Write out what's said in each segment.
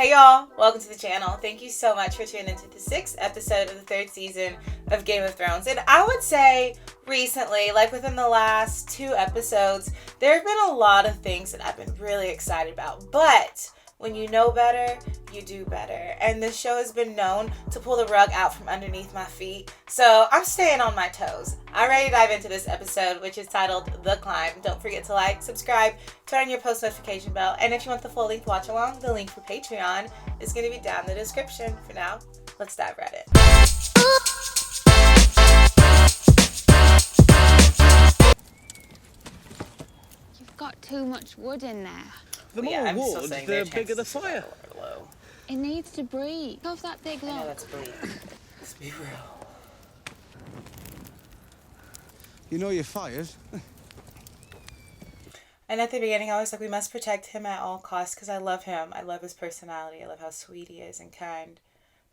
Hey y'all, welcome to the channel. Thank you so much for tuning into the 6th episode of the 3rd season of Game of Thrones. And I would say recently, like within the last 2 episodes, there have been a lot of things that I've been really excited about. But when you know better, you do better. And this show has been known to pull the rug out from underneath my feet. So I'm staying on my toes. I'm ready to dive into this episode, which is titled The Climb. Don't forget to like, subscribe, turn on your post notification bell. And if you want the full length watch along, the link for Patreon is going to be down in the description. For now, let's dive right in. You've got too much wood in there. The more wood, the bigger the fire. It needs to breathe. Off that big log. I know that's bleak. Let's be real. You know you're fired. And at the beginning, I was like, we must protect him at all costs because I love him. I love his personality. I love how sweet he is and kind.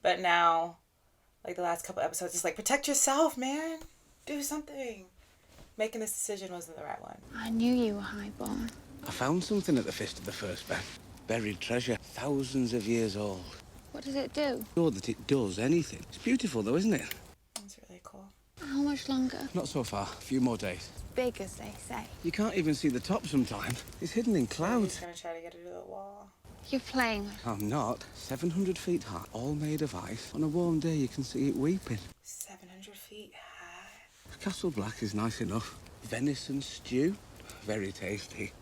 But now, like the last couple episodes, it's like, protect yourself, man. Do something. Making this decision wasn't the right one. I knew you were highborn. I found something at the Fist of the First Ben. Buried treasure, thousands of years old. What does it do? Sure that it does anything. It's beautiful though, isn't it? That's really cool. How much longer? Not so far. A few more days. Big, as they say. You can't even see the top sometimes. It's hidden in He's clouds. gonna try to get it to the wall. You're playing with... I'm not. 700 feet high, all made of ice. On a warm day, you can see it weeping. 700 feet high. Castle Black is nice enough. Venison stew, very tasty.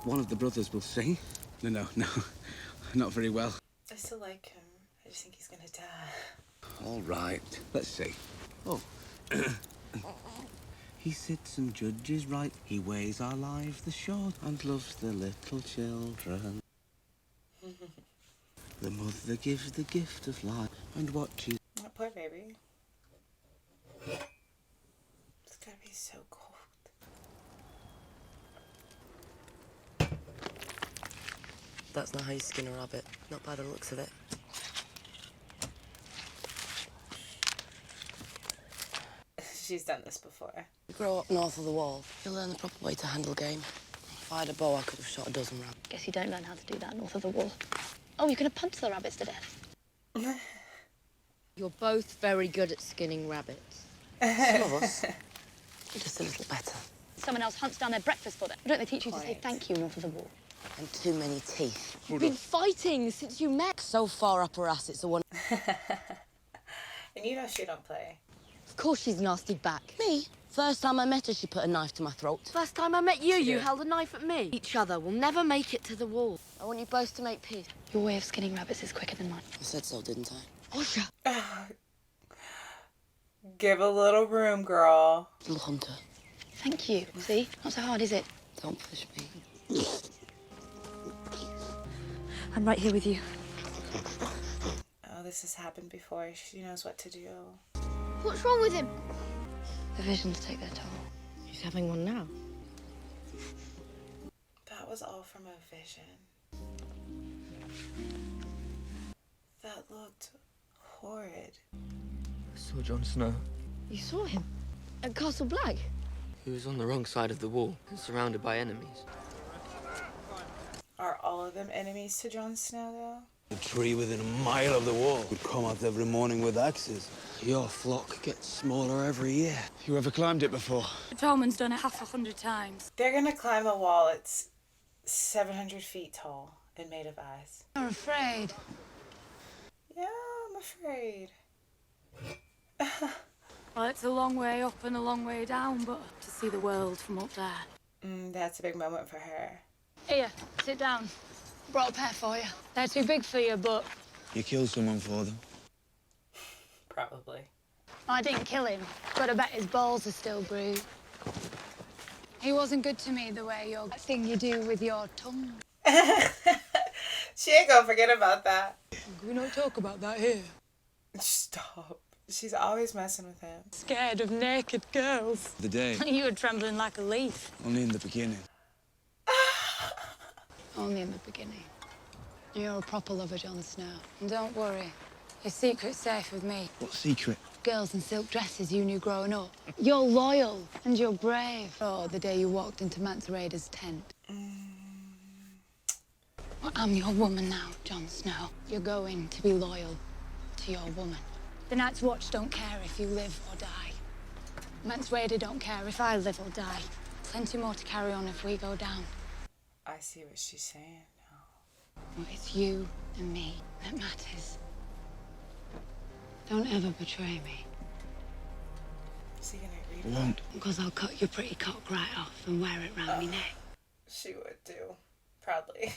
One of the brothers will sing. No, not very well. I still like him. I just think he's gonna die. All right, let's see. Oh. He sits and judges right. He weighs our lives the short and loves the little children. The mother gives the gift of life and watches. Oh, poor baby. It's gonna be so cold. That's not how you skin a rabbit. Not by the looks of it. She's done this before. You grow up north of the wall, you'll learn the proper way to handle game. If I had a bow, I could have shot a dozen rabbits. Guess you don't learn how to do that north of the wall. Oh, you're going to punch the rabbits to death. You're both very good at skinning rabbits. Some of us, just a little better. Someone else hunts down their breakfast for them. Don't they teach you to say thank you north of the wall? And too many teeth. You've been fighting since you met. So far up her ass, it's a one. And you know she don't play. Of course she's nasty back. Me? First time I met her, she put a knife to my throat. First time I met you, you did. held a knife at me. Each other will never make it to the wall. I want you both to make peace. Your way of skinning rabbits is quicker than mine. I said so, didn't I? Arya. Give a little room, girl. Little hunter, Thank you. See? Not so hard, is it? don't push me. I'm right here with you. Oh, this has happened before. She knows what to do. What's wrong with him? The visions take their toll. He's having one now. That was all from a vision. That looked horrid. I saw Jon Snow. You saw him? At Castle Black? He was on the wrong side of the wall and surrounded by enemies. Are all of them enemies to Jon Snow, though? The tree within a mile of the wall would come out every morning with axes. Your flock gets smaller every year. You ever climbed it before? Torment's done it 100 times. They're gonna climb a wall. It's 700 feet tall and made of ice. I'm afraid. Yeah, I'm afraid. Well, it's a long way up and a long way down, but to see the world from up there. That's a big moment for her. Here, sit down. Brought a pair for you. They're too big for you, but You killed someone for them. Probably. I didn't kill him. But I bet his balls are still bruised. He wasn't good to me the way that thing you do with your tongue. She ain't gonna forget about that. We don't talk about that here. Stop. She's always messing with him. Scared of naked girls. The day, You were trembling like a leaf. only in the beginning. Only in the beginning. You're a proper lover, Jon Snow. And don't worry, your secret's safe with me. What secret? Girls in silk dresses you knew growing up. You're loyal and you're brave. Oh, the day you walked into Mance Raider's tent. I'm your woman now, Jon Snow. You're going to be loyal to your woman. The Night's Watch don't care if you live or die. Mance Rayder don't care if I live or die. Plenty more to carry on if we go down. I see what she's saying now. It's you and me that matters. Don't ever betray me. Is he gonna read it? Because I'll cut your pretty cock right off and wear it round my neck. She would do. Proudly.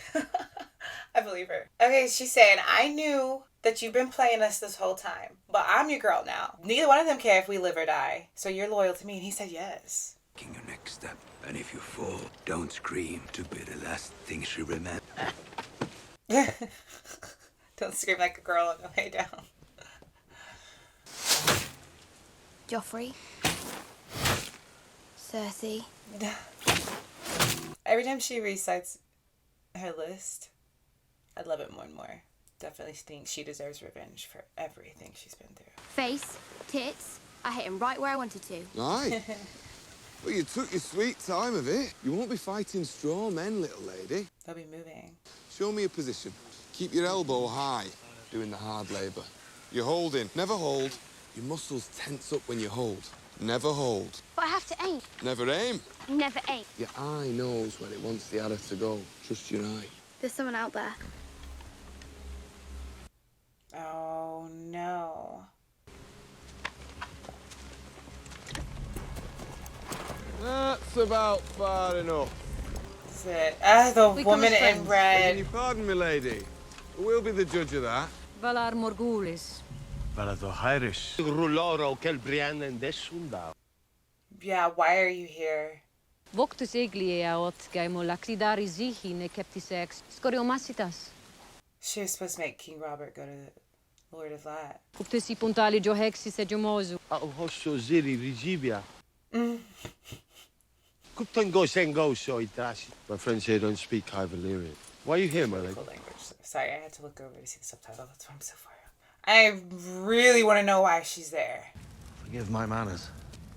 I believe her. Okay, she's saying, I knew that you've been playing us this whole time, but I'm your girl now. Neither one of them care if we live or die, so you're loyal to me. And he said yes. Taking your next step, and if you fall, don't scream to be the last thing she remembers. Don't scream like a girl on the way down. Joffrey. Cersei. Every time she recites her list, I love it more and more. Definitely think she deserves revenge for everything she's been through. Face. Tits. I hit him right where I wanted to. Aye. Well, you took your sweet time of it. You won't be fighting straw men, little lady. They'll be moving. Show me a position. Keep your elbow high, doing the hard labour. You're holding. Never hold. Your muscles tense up when you hold. Never hold. But I have to aim. Never aim. Never aim. Your eye knows when it wants the arrow to go. Trust your eye. There's someone out there. Oh no. That's about far enough. That's it. The woman in Begging red. your pardon, milady. We'll be the judge of that. Valar Morgulis. Yeah, why are you here? Voctus iglia ot gaimolaxidari zihi ne keptisex scoriomassitas. She was supposed to make King Robert go to the Lord of Light. Uptesi puntali johexis egemosu. Hosso ziri rigibia. Kutango sengo so itashi. My friends here don't speak High Valyrian. Why are you here, my lady? Cool language. Sorry, I had to look over to see the subtitle. That's why I'm so far out. I really want to know why she's there. Forgive my manners.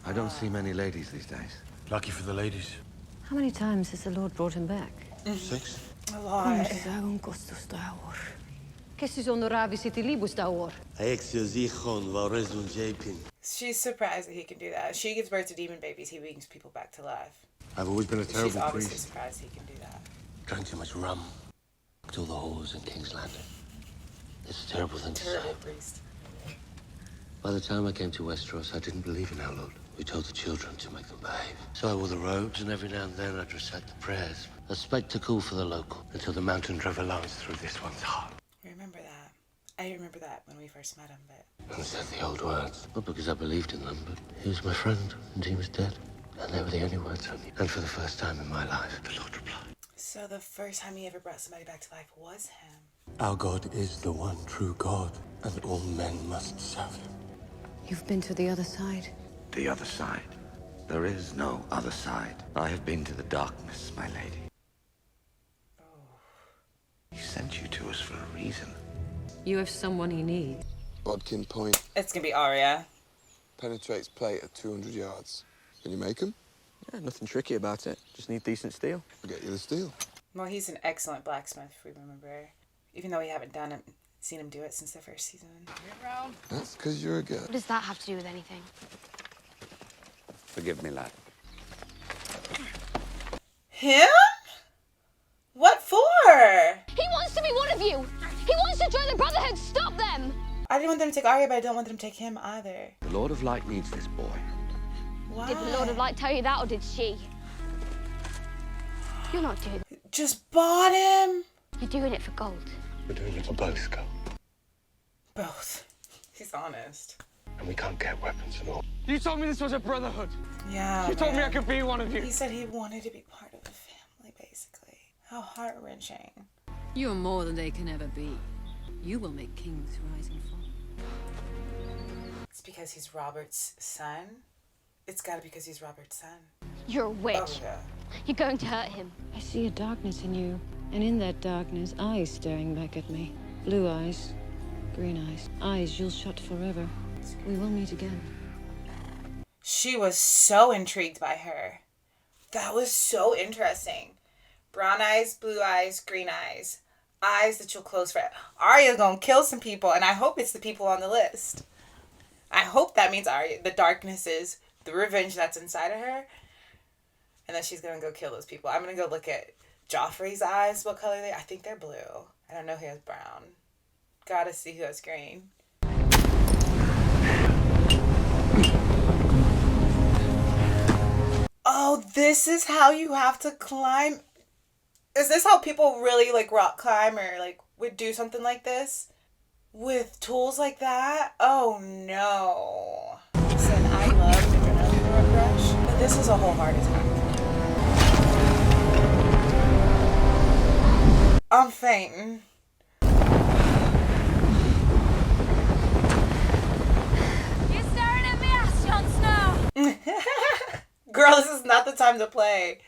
I don't see many ladies these days. Lucky for the ladies. How many times has the Lord brought him back? 6. A lot. Kessis honoravis itilibus daor. Aexio zichon varesun japin. She's surprised that he can do that. She gives birth to demon babies. He brings people back to life. I've always been a She's terrible obviously priest. surprised he can do that. Drank too much rum. Till the whores in King's Landing. It's a terrible thing to say. Terrible priest. By the time I came to Westeros, I didn't believe in our Lord. We told the children to make them behave. So I wore the robes, and every now and then I'd recite the prayers. A spectacle for the local, until the mountain drove a lance through this one's heart. Remember that. I remember that when we first met him, but... And said the old words. Not because I believed in them, but he was my friend, and he was dead. And they were the only words I knew. And for the first time in my life, the Lord replied. So the first time he ever brought somebody back to life was him. Our God is the one true God, and all men must serve him. You've been to the other side. The other side. There is no other side. I have been to the darkness, my lady. He sent you to us for a reason. You have someone he needs. Bodkin point. It's gonna be Arya. Penetrates plate at 200 yards. Can you make him? Yeah, nothing tricky about it. Just need decent steel. I'll get you the steel. Well, he's an excellent blacksmith, if we remember. Even though we haven't seen him do it since the first season. That's because you're a girl. What does that have to do with anything? Forgive me, lad. Him? What for? He wants to be one of you! He wants to join the Brotherhood! Stop them! I didn't want them to take Arya, but I don't want them to take him either. The Lord of Light needs this boy. Why? Did the Lord of Light tell you that, or did she? You're not doing it. Just bought him? You're doing it for gold. We're doing it for both, Skull. Both. He's honest. And we can't get weapons and all. You told me this was a brotherhood. Yeah, You told me I man. could be one of you. He said he wanted to be part of the family, basically. How heart-wrenching. You're more than they can ever be. You will make kings rise and fall. It's because he's Robert's son? It's gotta be because he's Robert's son. You're a witch. Oh, yeah. You're going to hurt him. I see a darkness in you, and in that darkness, eyes staring back at me. Blue eyes, green eyes. Eyes you'll shut forever. We will meet again. She was so intrigued by her. That was so interesting. Brown eyes, blue eyes, green eyes. eyes that you'll close for. Arya's gonna kill some people, and I hope it's the people on the list. I hope that means Arya, the darkness is the revenge that's inside of her, and then she's gonna go kill those people. I'm gonna go look at Joffrey's eyes. What color they? I think they're blue. I don't know who has brown. Gotta see who has green. Oh, this is how you have to climb. Is this how people really like rock climb or like would do something like this? With tools like that? Oh no. Listen, I love adrenaline rush, but this is a whole heart attack. I'm fainting. You're staring at me ass, Jon Snow. Girl, this is not the time to play.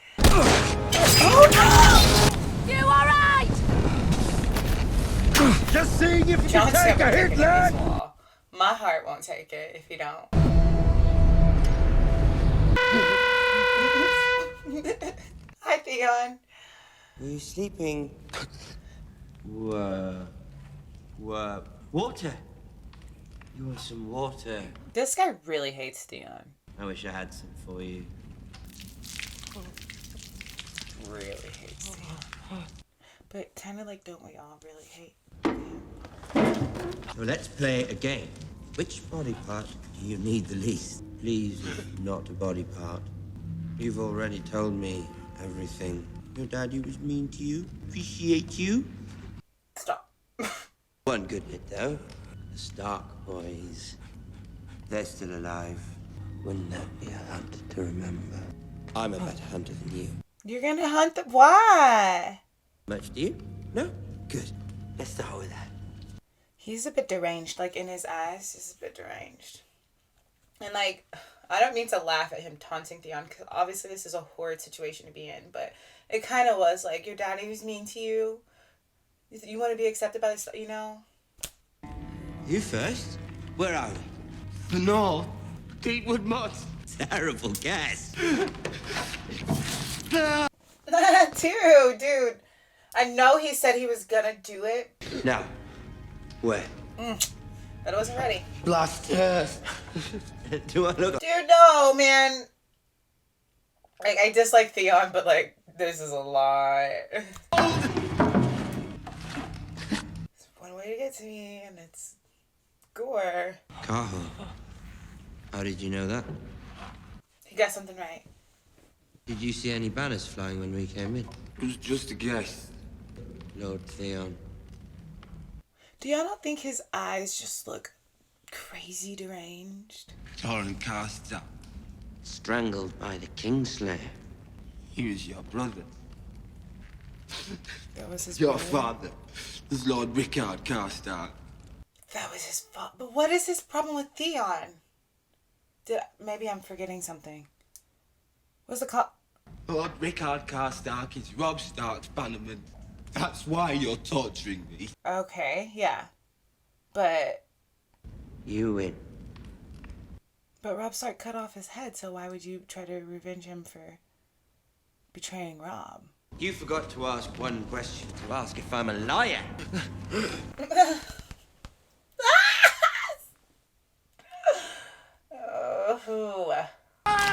Oh no! You alright? Just seeing if you Jon's can take never a hit, taken lad. this wall. My heart won't take it if you don't. Hi, Theon. Were you sleeping? Water. You want some water? This guy really hates Theon. I wish I had some for you. Really hates Theon. But kind of like, don't we all really hate? So let's play a game. Which body part do you need the least? Please, not a body part. You've already told me everything. Your daddy was mean to you. Appreciate you. Stop. One good bit, though. The Stark boys. They're still alive. Wouldn't that be a hunt to remember? I'm a better hunter than you. You're gonna hunt the... Why? Much do you? No? Good. Let's start with that. He's a bit deranged. Like, in his eyes, he's a bit deranged. And, like, I don't mean to laugh at him taunting Theon, because obviously this is a horrid situation to be in, but it kind of was like, your daddy was mean to you. You want to be accepted by this, you know? You first? Where are we? The North. Deepwood Moss. Terrible guess. Dude. I know he said he was gonna do it. Now, where? But I wasn't ready. Blast earth. Do I look? Dude, no, man. Like, I dislike Theon, but, like, this is a lot. It's one way to get to me, and it's gore. Carl. How did you know that? He got something right. Did you see any banners flying when we came in? It was just a guess. Lord Theon. Do y'all not think his eyes just look crazy deranged? Torn cast up. Strangled by the Kingslayer. He was your brother. That was his Your brother? father was Lord Rickard Karstark. That was his fault. But what is his problem with Theon? Maybe I'm forgetting something. What's the call? Lord Rickard Karstark is Robb Stark's bannerman. That's why you're torturing me. Okay, yeah. But You win. Robb Stark cut off his head, so why would you try to revenge him for betraying Robb? You forgot to ask one question, to ask if I'm a liar.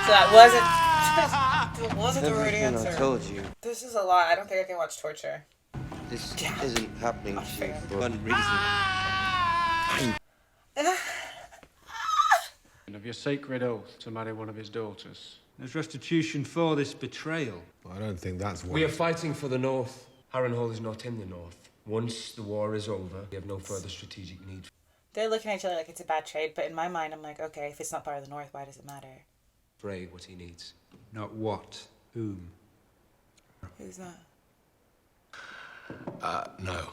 So that wasn't the right Everything answer. I told you. This is a lot. I don't think I can watch torture. This isn't happening to you for one reason. Of your sacred oath to marry one of his daughters. There's restitution for this betrayal. I don't think that's We are fighting for the North. Harrenhal is not in the North. Once the war is over, we have no further strategic need. They're looking at each other like it's a bad trade, but in my mind, I'm like, okay, if it's not part of the North, why does it matter? Frey what he needs. Not what, whom. Who's that? No.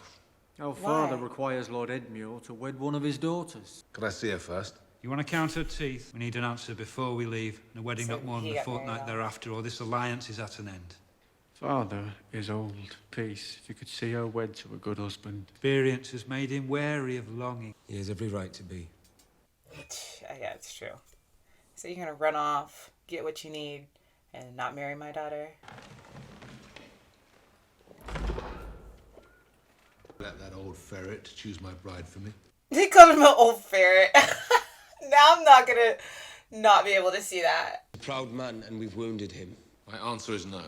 Our Why? father requires Lord Edmure to wed one of his daughters. Could I see her first? You want to count her teeth? We need an answer before we leave. And a wedding So not more than he a got fortnight married off. thereafter, or this alliance is at an end. Father is old. Peace, if you could see her wed to a good husband. Experience has made him wary of longing. He has every right to be. Yeah, it's true. So you're gonna run off, get what you need, and not marry my daughter? Let that old ferret choose my bride for me. They called him an old ferret. Now I'm not gonna not be able to see that. A proud man, and we've wounded him. My answer is no.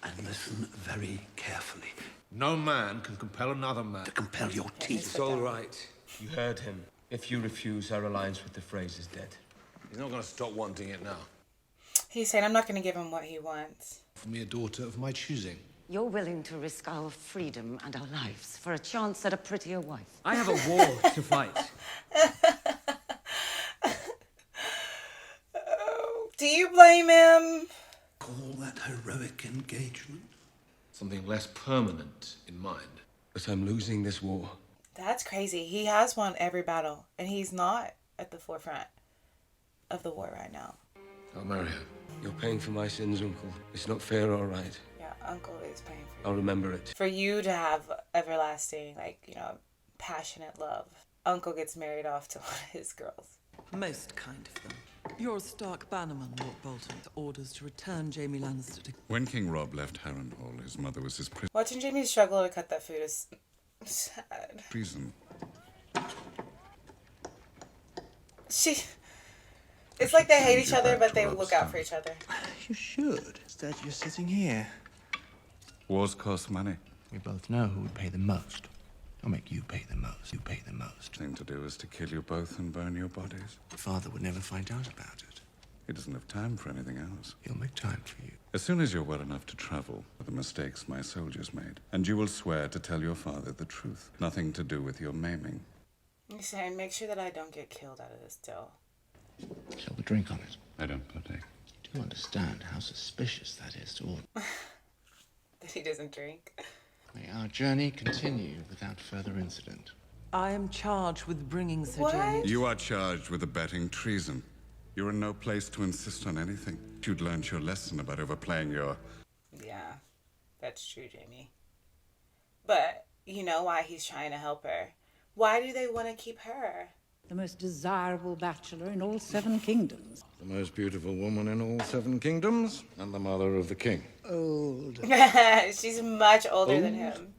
And listen very carefully. No man can compel another man to compel your teeth. It's all right. You heard him. If you refuse, our alliance with the Freys is dead. He's not going to stop wanting it now. He's saying I'm not going to give him what he wants. For me, a daughter of my choosing. You're willing to risk our freedom and our lives for a chance at a prettier wife. I have a war to fight. Do you blame him? Call that heroic engagement? Something less permanent in mind. But I'm losing this war. That's crazy. He has won every battle, and he's not at the forefront of the war right now. I'll marry her. You're paying for my sins, Uncle. It's not fair or right. Yeah, Uncle is paying for you. I'll remember it. For you to have everlasting, passionate love. Uncle gets married off to one of his girls. Most kind of them. You're a Stark bannerman, Lord Bolton. Orders to return Jaime Lannister to... When King Robb left Harrenhal, his mother was his Watching Jaime struggle to cut that food is sad. prison. It's like they hate each other, but they look out for each other. You should. Instead, you're sitting here. Wars cost money. We both know who would pay the most. I'll make you pay the most. You pay the most. Thing to do is to kill you both and burn your bodies. Father would never find out about it. He doesn't have time for anything else. He'll make time for you. As soon as you're well enough to travel with the mistakes my soldiers made, and you will swear to tell your father the truth. Nothing to do with your maiming. He's saying, make sure that I don't get killed out of this deal. Shall we drink on it? I don't partake. You do understand how suspicious that is to all. That he doesn't drink. May our journey continue without further incident. I am charged with bringing Sir What? Jaime... You are charged with abetting treason. You're in no place to insist on anything. You'd learned your lesson about overplaying your... Yeah, that's true, Jaime. But you know why he's trying to help her. Why do they want to keep her? The most desirable bachelor in all 7 kingdoms. The most beautiful woman in all 7 kingdoms, and the mother of the king. Old. She's much older than him.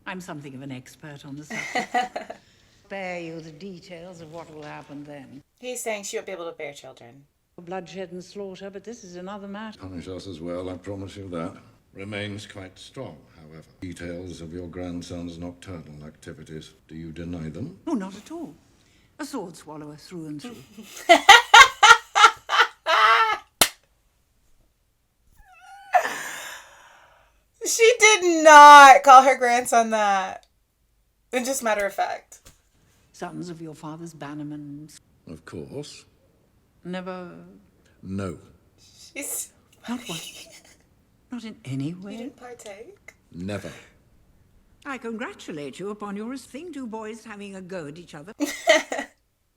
I'm something of an expert on the subject. Spare you the details of what will happen then. He's saying she won't be able to bear children. Bloodshed and slaughter, but this is another matter. Punish us as well, I promise you that. Remains quite strong, however. Details of your grandson's nocturnal activities. Do you deny them? Oh, not at all. A sword swallower through and through. She did not call her grandson that. And just matter of fact. Sons of your father's bannermen. Of course. Never... No. She's... Not what? Not in any way? You didn't partake? Never. I congratulate you upon your thing, 2 boys having a go at each other.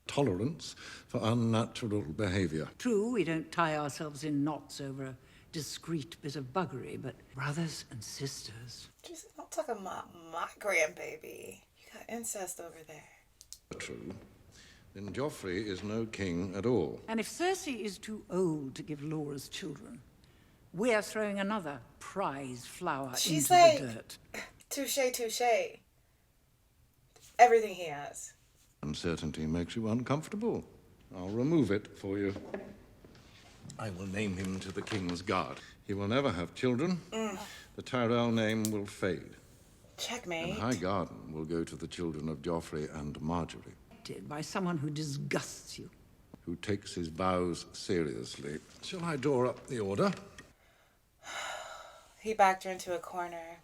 Tolerance for unnatural behavior. True, we don't tie ourselves in knots over a discreet bit of buggery, but brothers and sisters. Just don't talk about my grandbaby. You got incest over there. True. Then Joffrey is no king at all. And if Cersei is too old to give Laura's children, we're throwing another prize flower into the dirt. Touche, touche. Everything he has. Uncertainty makes you uncomfortable. I'll remove it for you. I will name him to the King's Guard. He will never have children. The Tyrell name will fade. Checkmate. And High Garden will go to the children of Joffrey and Marjorie. By someone who disgusts you. Who takes his vows seriously. Shall I draw up the order? He backed her into a corner.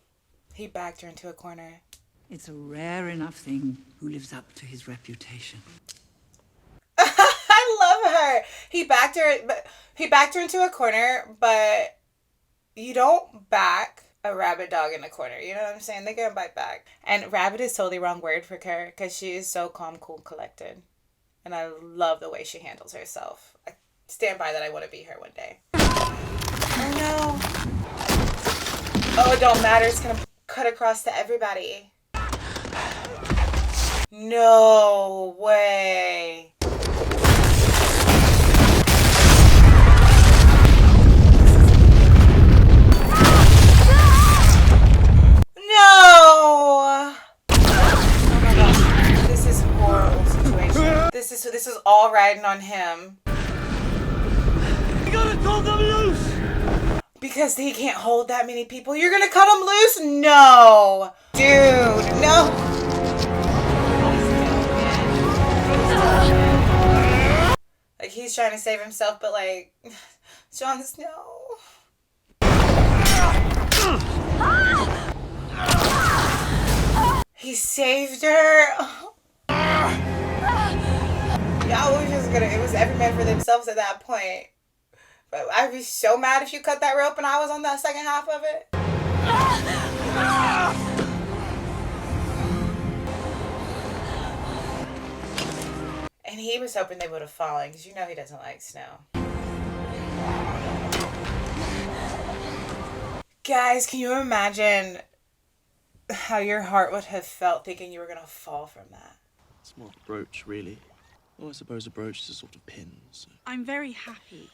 He backed her into a corner. It's a rare enough thing who lives up to his reputation. I love her. He backed her into a corner, but you don't back a rabid dog in a corner. You know what I'm saying? They're gonna bite back. And rabid is totally wrong word for her because she is so calm, cool, collected. And I love the way she handles herself. I stand by that. I want to be her one day. Oh no. Oh, it don't matter. It's gonna cut across to everybody. No way. No! This is all riding on him. You gotta cut them loose! Because he can't hold that many people. You're gonna cut him loose? No! Dude, no! Like, he's trying to save himself, but like, Jon Snow. He saved her. Yeah, it was every man for themselves at that point. But I'd be so mad if you cut that rope and I was on that second half of it. And he was hoping they would have fallen, because you know he doesn't like snow. Guys, can you imagine how your heart would have felt thinking you were going to fall from that? It's more a brooch, really. Well, I suppose a brooch is a sort of pin, so... I'm very happy.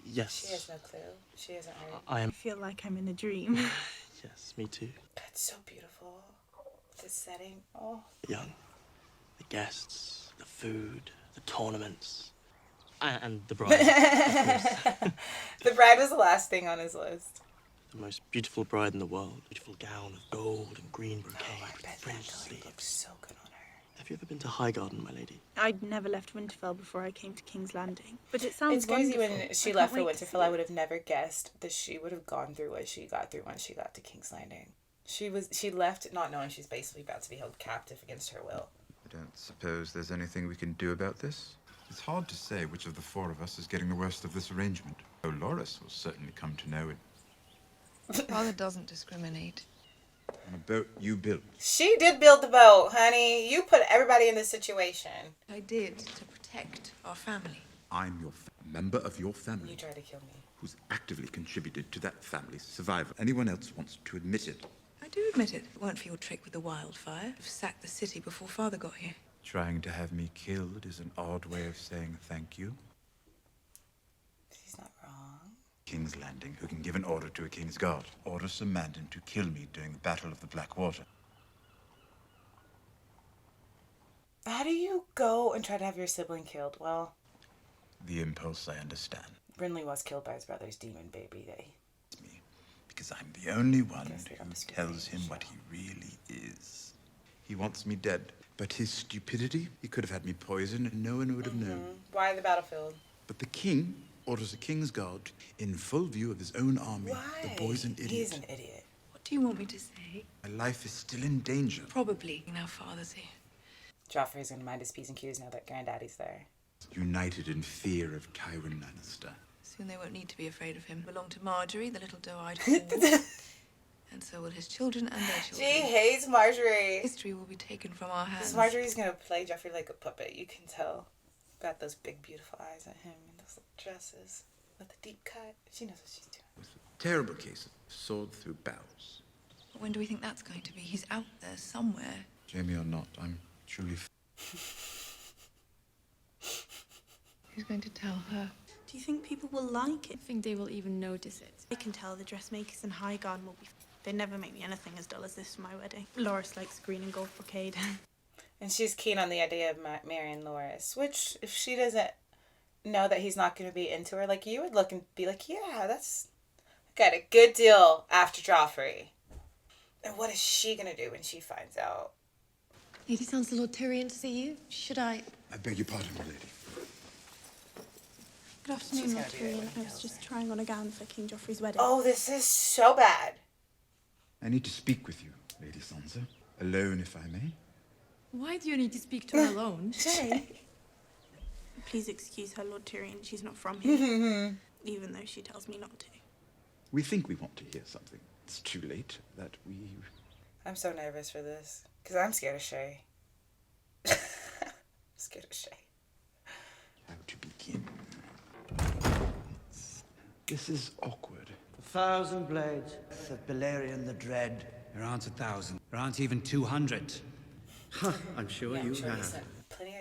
Yes. She has no clue. She isn't hurt. I feel like I'm in a dream. Yes, me too. That's so beautiful. This setting. Oh. Young. The guests, the food, the tournaments, and the bride, of course. The bride was the last thing on his list. The most beautiful bride in the world. Beautiful gown of gold and green brocade with fringed sleeves. Looks so good on her. Have you ever been to Highgarden, my lady? I'd never left Winterfell before I came to King's Landing. But it sounds It's crazy wonderful. when she I left for can't wait to Winterfell, see I it. would have never guessed that she would have gone through what she got through when she got to King's Landing. She left not knowing she's basically about to be held captive against her will. I don't suppose there's anything we can do about this. It's hard to say which of the four of us is getting the worst of this arrangement. Oh, Loras will certainly come to know it. Father doesn't discriminate. On a boat you built. She did build the boat, honey. You put everybody in this situation. I did to protect our family. I'm your member of your family. You tried to kill me. Who's actively contributed to that family's survival. Anyone else wants to admit it. I do admit it. If it weren't for your trick with the wildfire, I've sacked the city before Father got here. Trying to have me killed is an odd way of saying thank you. She's not wrong. King's Landing, who can give an order to a king's guard. Order Sir Mandan to kill me during the Battle of the Blackwater. How do you go and try to have your sibling killed? Well, The impulse I understand. Brinley was killed by his brother's demon baby. Because I'm the only one who tells him what he really is. He wants me dead. But his stupidity, he could have had me poisoned and no one would have known. Why the battlefield? But the king orders a king's guard in full view of his own army. Why? The boy's an idiot. He's an idiot. What do you want me to say? My life is still in danger. Probably. Now Father's here. Joffrey's gonna mind his P's and Q's now that Granddaddy's there. United in fear of Tywin Lannister. Soon they won't need to be afraid of him. Belong to Marjorie, the little doe-eyed whore. And so will his children and their children. She hates Marjorie. History will be taken from our hands. Because Marjorie's gonna play Joffrey like a puppet. You can tell. Got those big, beautiful eyes at him and those little dresses with the deep cut. She knows what she's doing. Terrible case of sword through bowels. When do we think that's going to be? He's out there somewhere. Jamie or not, I'm truly. Who's going to tell her? Do you think people will like it? I think they will even notice it. I can tell the dressmakers in Highgarden will be... They never make me anything as dull as this for my wedding. Loras likes green and gold brocade. And she's keen on the idea of marrying Loras, which, if she doesn't know that he's not going to be into her, like, you would look and be like, yeah, that's... Got a good deal after Joffrey. And what is she going to do when she finds out? Lady sounds Lord Tyrion to see you. Should I? I beg your pardon, my lady. Good afternoon, Lord Tyrion. I was just trying on a gown for King Joffrey's wedding. Oh, this is so bad. I need to speak with you, Lady Sansa. Alone, if I may. Why do you need to speak to her alone? Shay. Please excuse her, Lord Tyrion. She's not from here. Even though she tells me not to. We think we want to hear something. It's too late that we... I'm so nervous for this. Because I'm scared of Shay. Scared of Shay. How to begin? This is awkward. 1,000 blades of Balerion the Dread. There aren't 1,000. There aren't even 200. I'm sure you have.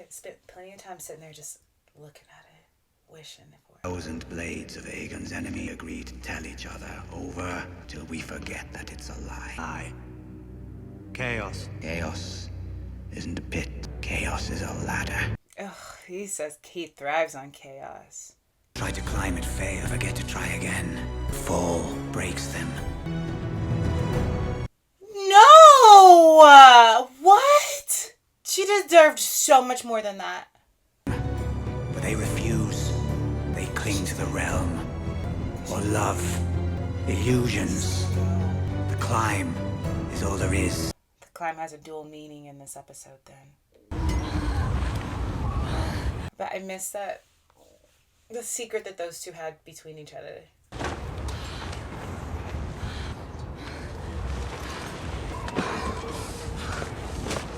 Spent plenty of time sitting there just looking at it, wishing for it. 1,000 blades of Aegon's enemy agree to tell each other over till we forget that it's a lie. Chaos. Chaos isn't a pit. Chaos is a ladder. Ugh, he says he thrives on chaos. Try to climb it, fail, forget to try again. Fall breaks them. No! What? She deserved so much more than that. But they refuse. They cling to the realm. Or love. Illusions. The climb is all there is. The climb has a dual meaning in this episode then. But I miss that. The secret that those two had between each other.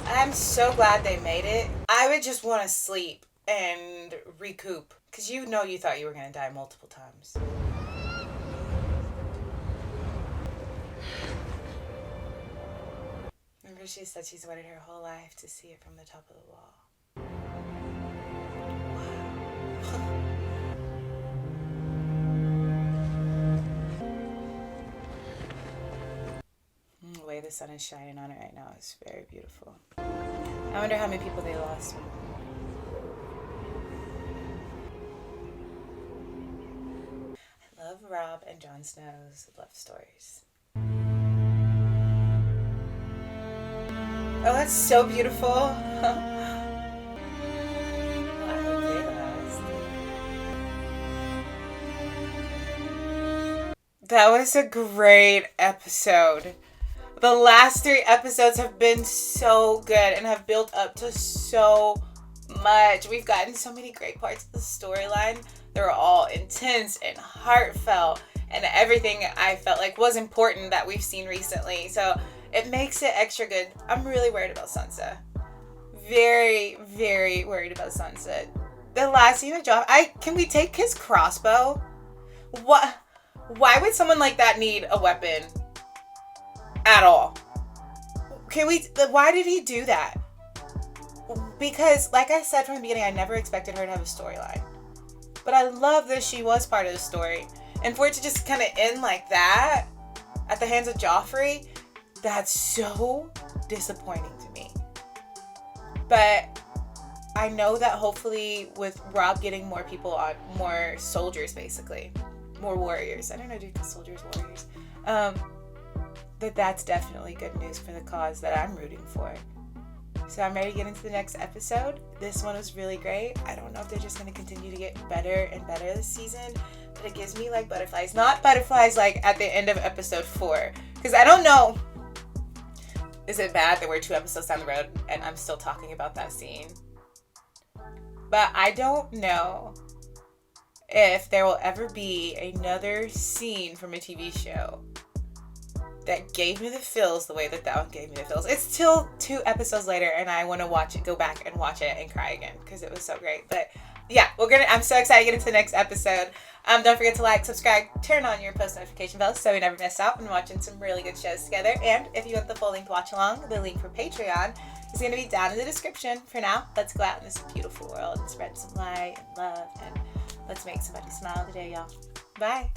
I'm so glad they made it. I would just want to sleep and recoup. Because you know you thought you were going to die multiple times. Remember she said she's waited her whole life to see it from the top of the wall. The way the sun is shining on it right now is very beautiful. I wonder how many people they lost. I love Robb and Jon Snow's love stories. Oh, that's so beautiful. That was a great episode. The last 3 episodes have been so good and have built up to so much. We've gotten so many great parts of the storyline. They're all intense and heartfelt and everything I felt like was important that we've seen recently. So it makes it extra good. I'm really worried about Sansa. Very, very worried about Sansa. The last scene of Joffrey. Can we take his crossbow? What? Why would someone like that need a weapon at all? Why did he do that? Because, like I said from the beginning, I never expected her to have a storyline. But I love that she was part of the story. And for it to just kind of end like that, at the hands of Joffrey, that's so disappointing to me. But I know that hopefully with Robb getting more people on, more soldiers basically, more warriors. I don't know, do soldiers warriors? That's definitely good news for the cause that I'm rooting for. So I'm ready to get into the next episode. This one was really great. I don't know if they're just going to continue to get better and better this season, but it gives me like butterflies. Not butterflies like at the end of episode 4. Because I don't know. Is it bad that we're 2 episodes down the road and I'm still talking about that scene? But I don't know if there will ever be another scene from a TV show that gave me the feels the way that one gave me the feels. It's still 2 episodes later and I want to watch it, go back and watch it and cry again because it was so great. But yeah, I'm so excited to get into the next episode. Don't forget to like, subscribe, turn on your post notification bell so we never miss out on watching some really good shows together. And if you want the full length watch along, the link for Patreon is going to be down in the description. For now, let's go out in this beautiful world and spread some light and love and let's make somebody smile today, y'all. Bye.